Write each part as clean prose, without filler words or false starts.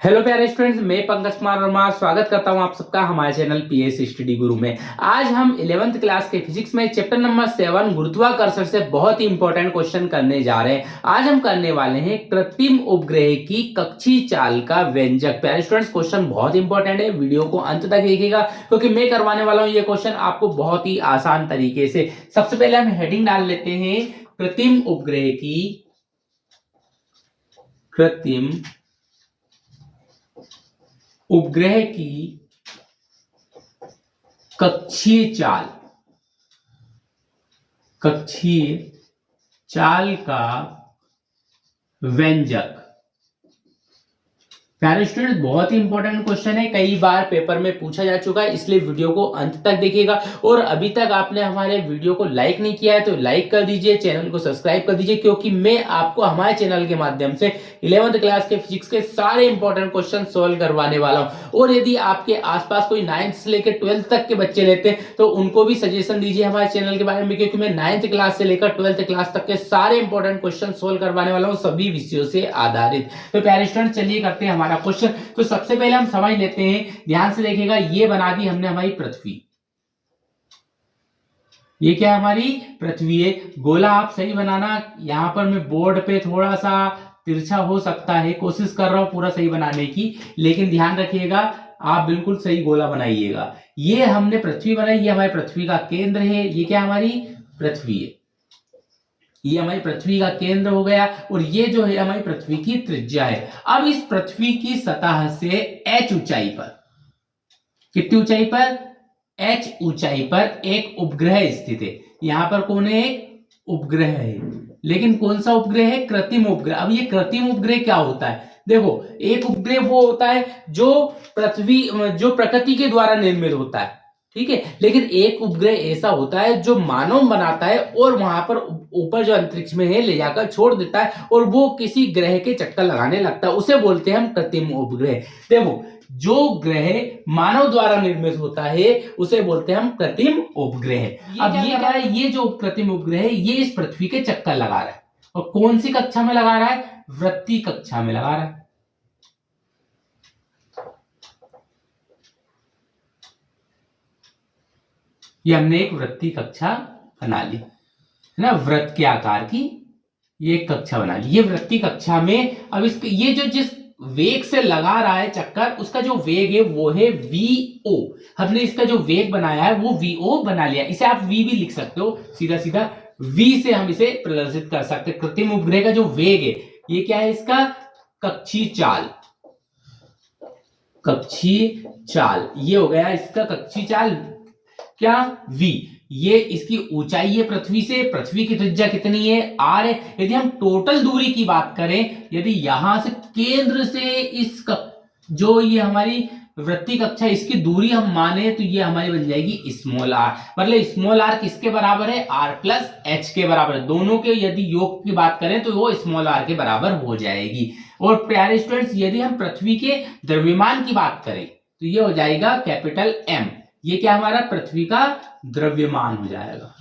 Hello प्यारे students, मैं पंकज कुमार वर्मा स्वागत करता हूं आप सबका हमारे चैनल पीएस स्टडी गुरु में। आज हम 11th क्लास के फिजिक्स में चैप्टर नंबर 7 गुरुत्वाकर्षण से बहुत ही इंपॉर्टेंट क्वेश्चन करने जा रहे हैं। आज हम करने वाले हैं कृत्रिम उपग्रह की कक्षीय चाल का व्यंजक। प्यारे स्टूडेंट्स, क्वेश्चन बहुत इंपॉर्टेंट है, वीडियो को अंत तक देखिएगा क्योंकि मैं करवाने वाला हूं ये क्वेश्चन आपको बहुत ही आसान तरीके से। सबसे पहले हम हेडिंग डाल लेते हैं कृत्रिम उपग्रह की कक्षीय चाल का व्यंजक। प्यारे स्टूडेंट, बहुत ही इंपॉर्टेंट क्वेश्चन है, कई बार पेपर में पूछा जा चुका है, इसलिए वीडियो को अंत तक देखिएगा। और अभी तक आपने हमारे वीडियो को लाइक नहीं किया है तो लाइक कर दीजिए, चैनल को सब्सक्राइब कर दीजिए, क्योंकि मैं आपको हमारे चैनल के माध्यम से 11th क्लास के फिजिक्स के सारे इंपॉर्टेंट क्वेश्चन सोल्व करवाने वाला हूं। और यदि आपके आसपास कोई 9th से लेकर 12th तक के बच्चे रहते हैं तो उनको भी सजेशन दीजिए हमारे चैनल के बारे में, क्योंकि मैं 9th क्लास से लेकर 12th क्लास तक के सारे इंपॉर्टेंट क्वेश्चन सोल्व करवाने वाला हूं, सभी विषयों से आधारित। तो प्यारे स्टूडेंट, चलिए करते हैं हमारा क्वेश्चन। तो सबसे पहले हम समझ लेते हैं, ध्यान से देखिएगा। ये बना दी हमने हमारी पृथ्वी। ये क्या हमारी पृथ्वी है। गोला आप सही बनाना, यहां पर मैं बोर्ड पे थोड़ा सा तिरछा हो सकता है, कोशिश कर रहा हूं पूरा सही बनाने की, लेकिन ध्यान रखिएगा आप बिल्कुल सही गोला बनाइएगा। ये हमने पृथ्वी बनाई, ये हमारी पृथ्वी का केंद्र है। ये क्या हमारी पृथ्वी है, ये हमारी पृथ्वी का केंद्र हो गया, और ये जो है हमारी पृथ्वी की त्रिज्या है। अब इस पृथ्वी की सतह से h ऊंचाई पर, कितनी ऊंचाई पर, h ऊंचाई पर एक उपग्रह स्थित है। यहां पर कौन है, एक उपग्रह है, लेकिन कौन सा उपग्रह है, कृत्रिम उपग्रह। अब ये कृत्रिम उपग्रह क्या होता है, देखो, एक उपग्रह वो होता है जो प्रकृति के द्वारा निर्मित होता है, ठीक है। लेकिन एक उपग्रह ऐसा होता है जो मानव बनाता है और वहां पर ऊपर जो अंतरिक्ष में है ले जाकर छोड़ देता है, और वो किसी ग्रह के चक्कर लगाने लगता है, उसे बोलते हैं हम कृत्रिम उपग्रह। देखो, जो ग्रह मानव द्वारा निर्मित होता है उसे बोलते हैं हम कृत्रिम उपग्रह। अब ये क्या है, ये जो कृत्रिम उपग्रह है ये इस पृथ्वी के चक्कर लगा रहा है, और कौन सी कक्षा में लगा रहा है, वृत्तीय कक्षा में लगा रहा है। ये हमने एक वृत्तीय कक्षा बना ली है ना, वृत्त के आकार की ये कक्षा बना ली। ये वृत्तीय कक्षा में अब इसके ये जो जिस वेग से लगा रहा है चक्कर, उसका जो वेग है वो है vo। हमने इसका जो वेग बनाया है वो vo बना लिया। इसे आप v भी लिख सकते हो, सीधा सीधा v से हम इसे प्रदर्शित कर सकते हैं। कृत्रिम उपग्रह का जो वेग है ये क्या है, इसका कक्षीय चाल, ये हो गया इसका कक्षीय चाल, क्या, v। ये इसकी ऊंचाई है पृथ्वी से, पृथ्वी की त्रिज्या कितनी है, r है। यदि हम टोटल दूरी की बात करें, यदि यहां से केंद्र से जो ये हमारी वृत्तीय कक्षा इसकी दूरी हम माने तो ये हमारी बन जाएगी स्मॉल r। मतलब स्मॉल r किसके बराबर है, r प्लस h के बराबर है। दोनों के यदि योग की बात करें तो वो स्मॉल r के बराबर हो जाएगी। और प्यारे स्टूडेंट्स, यदि हम पृथ्वी के द्रव्यमान की बात करें तो ये हो जाएगा कैपिटल M। ये क्या हमारा पृथ्वी का द्रव्यमान हो जाएगा,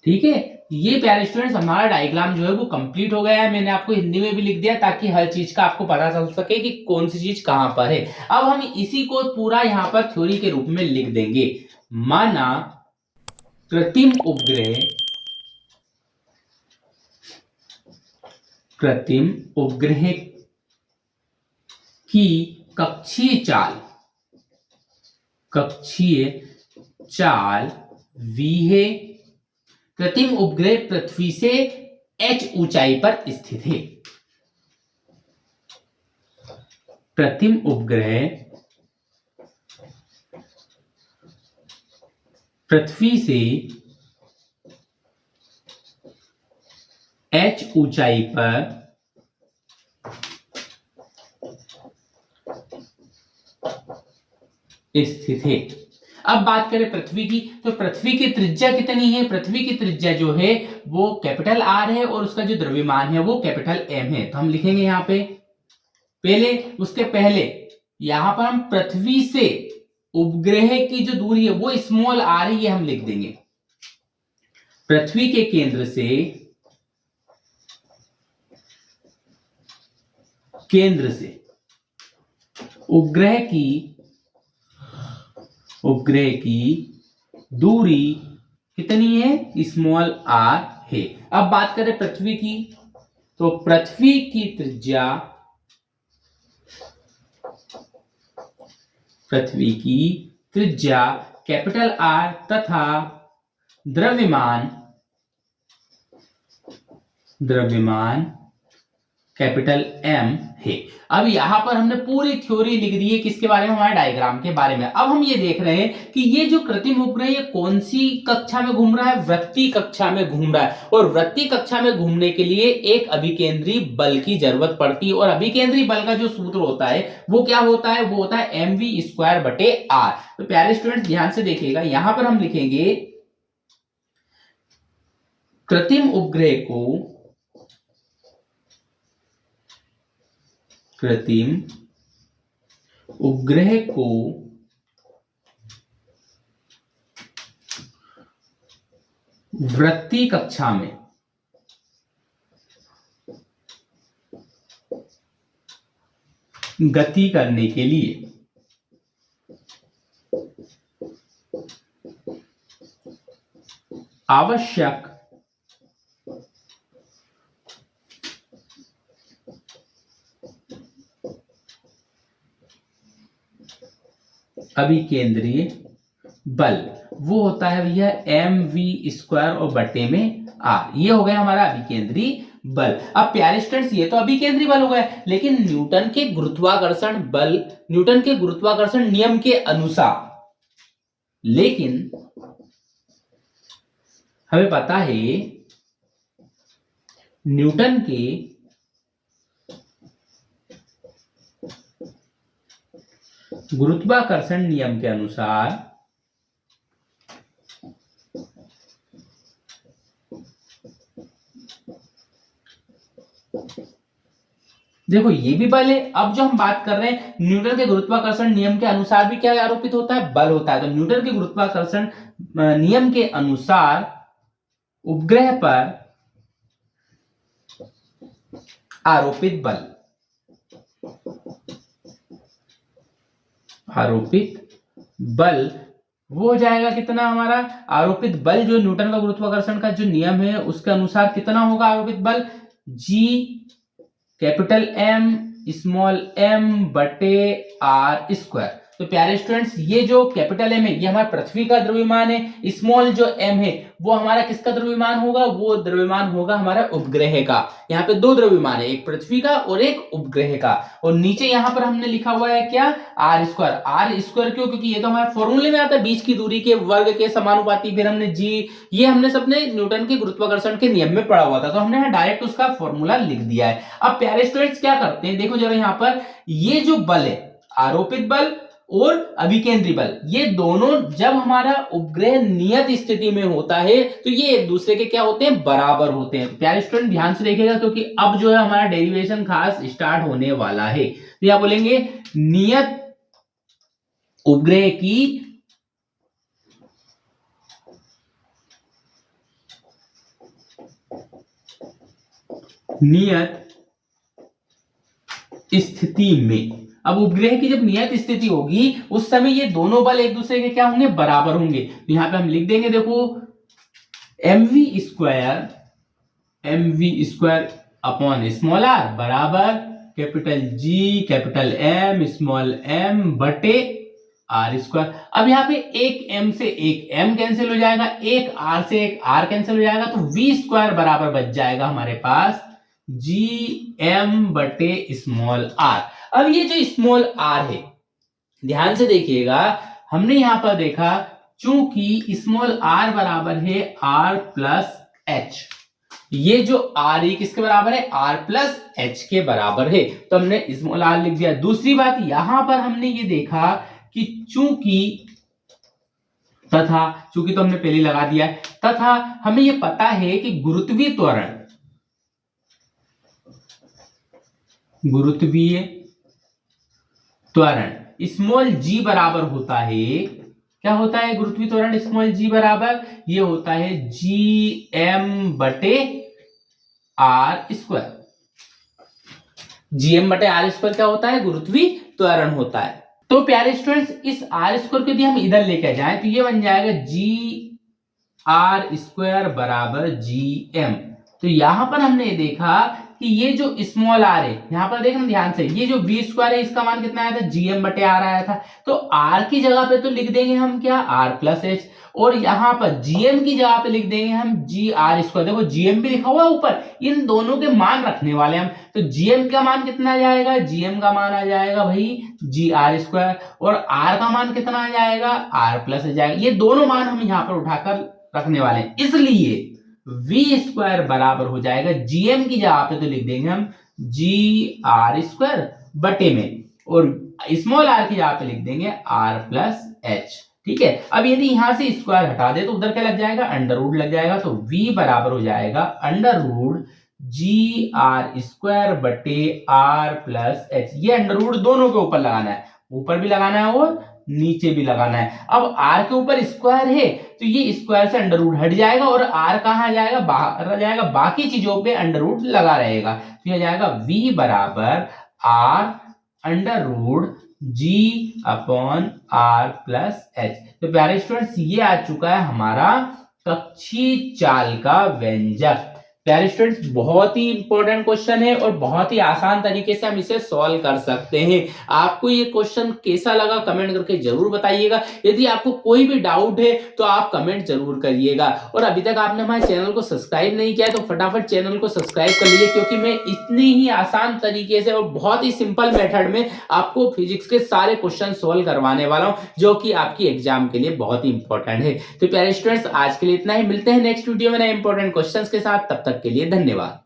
ठीक है। ये प्यारे स्टूडेंट्स हमारा डायग्राम जो है वो कंप्लीट हो गया है। मैंने आपको हिंदी में भी लिख दिया ताकि हर चीज का आपको पता चल सके कि कौन सी चीज कहां पर है। अब हम इसी को पूरा यहां पर थ्योरी के रूप में लिख देंगे। माना कृत्रिम उपग्रह की कक्षीय चाल v है। कृत्रिम उपग्रह पृथ्वी से h ऊंचाई पर स्थित है। कृत्रिम उपग्रह पृथ्वी से h ऊंचाई पर स्थित है। अब बात करें पृथ्वी की, तो पृथ्वी की त्रिज्या कितनी है, पृथ्वी की त्रिज्या जो है वो कैपिटल R है, और उसका जो द्रव्यमान है वो कैपिटल M है। तो हम लिखेंगे यहां पे पहले, उसके पहले यहां पर हम पृथ्वी से उपग्रह की जो दूरी है वो स्मॉल r है, ये हम लिख देंगे। पृथ्वी के केंद्र से उपग्रह की दूरी कितनी है, स्मॉल आर है। अब बात करें पृथ्वी की, तो पृथ्वी की त्रिज्या कैपिटल आर तथा द्रव्यमान कैपिटल एम है। अब यहां पर हमने पूरी थ्योरी लिख दी है, किसके बारे में, हमारे डायग्राम के बारे में। अब हम ये देख रहे हैं कि ये जो कृत्रिम उपग्रह ये कौन सी कक्षा में घूम रहा है, वृत्तीय कक्षा में घूम रहा है। और वृत्तीय कक्षा में घूमने के लिए एक अभिकेंद्री बल की जरूरत पड़ती है, और अभिकेंद्री बल का जो सूत्र होता है वो क्या होता है, वो होता है mv²/r। तो प्यारे स्टूडेंट ध्यान से देखिएगा, यहां पर हम लिखेंगे कृत्रिम उपग्रह को वृत्तीय कक्षा में गति करने के लिए आवश्यक अभिकेंद्रीय बल वो होता है भैया mv² और बटे में r। ये हो गया हमारा अभिकेंद्रीय बल। अब प्यारे स्टूडेंट्स ये तो अभिकेंद्रीय बल हो गया, लेकिन न्यूटन के गुरुत्वाकर्षण नियम के अनुसार, लेकिन हमें पता है न्यूटन के गुरुत्वाकर्षण नियम के अनुसार देखो ये भी बल है। अब जो हम बात कर रहे हैं न्यूटन के गुरुत्वाकर्षण नियम के अनुसार भी क्या आरोपित होता है, बल होता है। तो न्यूटन के गुरुत्वाकर्षण नियम के अनुसार उपग्रह पर आरोपित बल वो हो जाएगा कितना, हमारा आरोपित बल जो न्यूटन का गुरुत्वाकर्षण का जो नियम है उसके अनुसार कितना होगा आरोपित बल, G capital M small m बटे r²। तो प्यारे स्टूडेंट्स ये जो कैपिटल M है ये हमारा पृथ्वी का द्रव्यमान है, स्मॉल जो m है वो हमारा किसका द्रव्यमान होगा, वो द्रव्यमान होगा हमारा उपग्रह का। यहाँ पे दो द्रव्यमान है, एक पृथ्वी का और एक उपग्रह का। और नीचे यहाँ पर हमने लिखा हुआ है क्या, r²। क्यों, क्योंकि ये तो हमारे फॉर्मूले में आता है बीच की दूरी के वर्ग के समानुपाती। फिर हमने g, ये हमने सबने न्यूटन के गुरुत्वाकर्षण के नियम में पढ़ा हुआ था, तो हमने डायरेक्ट उसका फॉर्मूला लिख दिया है। अब प्यारे स्टूडेंट्स क्या करते हैं, देखो जरा यहाँ पर ये जो बल है आरोपित बल और अभिकेंद्री बल, ये दोनों जब हमारा उपग्रह नियत स्थिति में होता है तो ये एक दूसरे के क्या होते हैं, बराबर होते हैं। प्यारे स्टूडेंट ध्यान से देखिएगा, क्योंकि अब जो है हमारा डेरिवेशन खास स्टार्ट होने वाला है। तो यहां बोलेंगे नियत उपग्रह की नियत स्थिति में, अब उपग्रह की जब नियत स्थिति होगी उस समय ये दोनों बल एक दूसरे के क्या होंगे, बराबर होंगे। तो यहां पे हम लिख देंगे देखो mv² अपॉन स्मॉल r बराबर capital G capital M small m बटे r²। अब यहाँ पे एक m से एक m कैंसिल हो जाएगा, एक r से एक r कैंसिल हो जाएगा, तो v² बराबर बच जाएगा हमारे पास Gm बटे स्मॉल r। अब ये जो स्मॉल r है ध्यान से देखिएगा, हमने यहां पर देखा चूंकि स्मॉल r बराबर है r प्लस h, ये जो r है किसके बराबर है, r प्लस h के बराबर है, तो हमने स्मॉल r लिख दिया। दूसरी बात यहां पर हमने ये देखा कि चूंकि तो हमने पहले लगा दिया है, तथा हमें ये पता है कि गुरुत्वीय त्वरण स्मॉल g बराबर होता है, क्या होता है गुरुत्वीय त्वरण स्मॉल g बराबर, ये होता है Gm बटे r²। GM बटे आर स्क्वायर क्या होता है, गुरुत्वीय त्वरण होता है। तो प्यारे स्टूडेंट्स, इस आर स्क्वायर को यदि हम इधर लेकर जाएं तो ये बन जाएगा जी आर स्क्वायर बराबर GM। तो यहां पर हमने देखा कि ये जो स्मॉल आर है, यहां पर देखना ध्यान से, ये जो V स्क्वायर है इसका मान कितना आया था, GM बटे आर आया था। तो R की जगह पे तो लिख देंगे हम क्या, R प्लस H, और यहाँ पर GM की जगह पे लिख देंगे हम जी आर स्क्वायर। देखो GM भी लिखा हुआ है ऊपर, इन दोनों के मान रखने वाले हम। तो GM का मान कितना आ जाएगा, GM का मान आ जाएगा भाई जी आर स्क्वायर, और R का मान कितना आ जाएगा, R प्लस आ जाएगा। ये दोनों मान हम यहाँ पर उठाकर रखने वाले हैं, इसलिए V स्क्वायर बराबर हो जाएगा GM की जगह पे तो लिख देंगे हम जी आर स्क्वायर बटे में, और स्मॉल r की जगह पे लिख देंगे R प्लस H। ठीक है, अब यदि यहां से स्क्वायर हटा दे तो उधर क्या लग जाएगा, अंडर रूट लग जाएगा। तो V बराबर हो जाएगा under root g R square बटे R प्लस H। ये अंडर रूट दोनों के ऊपर लगाना है, ऊपर भी लगाना है और नीचे भी लगाना है। अब R के ऊपर स्क्वायर है तो ये स्क्वायर से अंडर रूट हट जाएगा और R कहाँ आ जाएगा, बाहर आ जाएगा, बाकी चीजों पे अंडर रूट लगा रहेगा। तो ये जाएगा V बराबर R under root g upon R plus H. तो प्यारे स्टूडेंट्स, ये आ चुका है हमारा कक्षीय चाल का व्यंजक। प्यारे स्टूडेंट्स, बहुत ही इंपॉर्टेंट क्वेश्चन है और बहुत ही आसान तरीके से हम इसे सॉल्व कर सकते हैं। आपको ये क्वेश्चन कैसा लगा कमेंट करके जरूर बताइएगा। यदि आपको कोई भी डाउट है तो आप कमेंट जरूर करिएगा, और अभी तक आपने हमारे चैनल को सब्सक्राइब नहीं किया है तो फटाफट चैनल को सब्सक्राइब कर लीजिए, क्योंकि मैं इतनी ही आसान तरीके से और बहुत ही सिंपल मेथड में आपको फिजिक्स के सारे क्वेश्चन सॉल्व करवाने वाला हूं, जो कि आपकी एग्जाम के लिए बहुत ही इंपॉर्टेंट है। तो प्यारे स्टूडेंट्स, आज के लिए इतना ही, मिलते हैं नेक्स्ट वीडियो में नए इंपॉर्टेंट क्वेश्चंस के साथ। तब तक के लिए धन्यवाद।